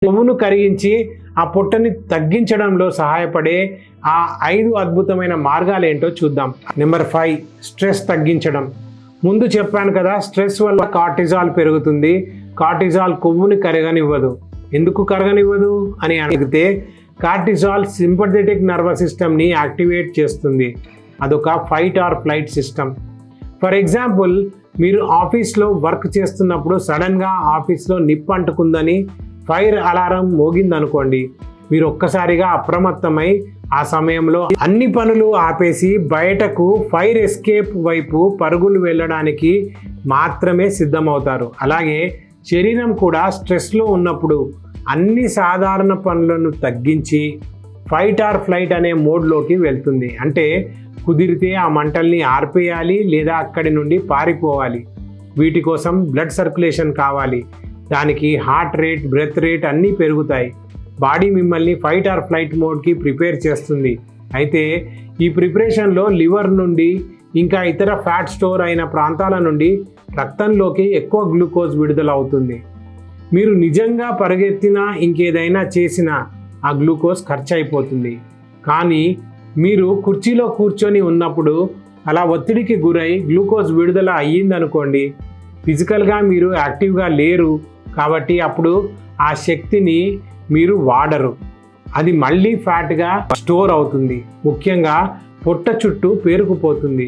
కొవ్వును కరిగించి ఆ పొట్టని తగ్గించడంలో సహాయపడే ఆ 5 అద్భుతమైన మార్గాలు ఏంటో చూద్దాం. నెంబర్ 5, స్ట్రెస్ తగ్గించడం. ముందు చెప్పాను కదా, స్ట్రెస్ వల్ల కార్టిజాల్ పెరుగుతుంది. కార్టిజాల్ కొవ్వుని కరగనివ్వదు. ఎందుకు కరగనివ్వదు అని అడిగితే, కార్టిజాల్ సింపథెటిక్ నర్వస్ సిస్టమ్ని యాక్టివేట్ చేస్తుంది. అదొక fight or flight system. For example, మీరు ఆఫీస్లో వర్క్ చేస్తున్నప్పుడు సడన్గా ఆఫీస్లో నిప్పు అంటుకుందని ఫైర్ అలారం మోగిందనుకోండి, మీరు ఒక్కసారిగా అప్రమత్తమై ఆ సమయంలో అన్ని పనులు ఆపేసి బయటకు ఫైర్ ఎస్కేప్ వైపు పరుగులు వెళ్ళడానికి మాత్రమే సిద్ధమవుతారు. అలాగే శరీరం కూడా స్ట్రెస్లో ఉన్నప్పుడు అన్ని సాధారణ పనులను తగ్గించి ఫైట్ ఆర్ ఫ్లైట్ అనే మోడ్లోకి వెళ్తుంది. అంటే కుదిరితే ఆ మంటల్ని ఆర్పేయాలి లేదా అక్కడి నుండి పారిపోవాలి. వీటి కోసం బ్లడ్ సర్క్యులేషన్ కావాలి. దానికి హార్ట్ రేట్, బ్రెత్ రేట్ అన్నీ పెరుగుతాయి. బాడీ మిమ్మల్ని ఫైట్ ఆర్ ఫ్లైట్ మోడ్కి ప్రిపేర్ చేస్తుంది. అయితే ఈ ప్రిపరేషన్లో లివర్ నుండి ఇంకా ఇతర ఫ్యాట్ స్టోర్ అయిన ప్రాంతాల నుండి రక్తంలోకి ఎక్కువ గ్లూకోజ్ విడుదల అవుతుంది. మీరు నిజంగా పరిగెత్తినా ఇంకేదైనా చేసినా ఆ గ్లూకోజ్ ఖర్చు అయిపోతుంది. కానీ మీరు కుర్చీలో కూర్చొని ఉన్నప్పుడు అలా ఒత్తిడికి గురై గ్లూకోజ్ విడుదల అయ్యిందనుకోండి, ఫిజికల్గా మీరు యాక్టివ్గా లేరు కాబట్టి అప్పుడు ఆ శక్తిని మీరు వాడరు. అది మళ్ళీ ఫ్యాట్గా స్టోర్ అవుతుంది. ముఖ్యంగా పొట్ట చుట్టూ పేరుకుపోతుంది.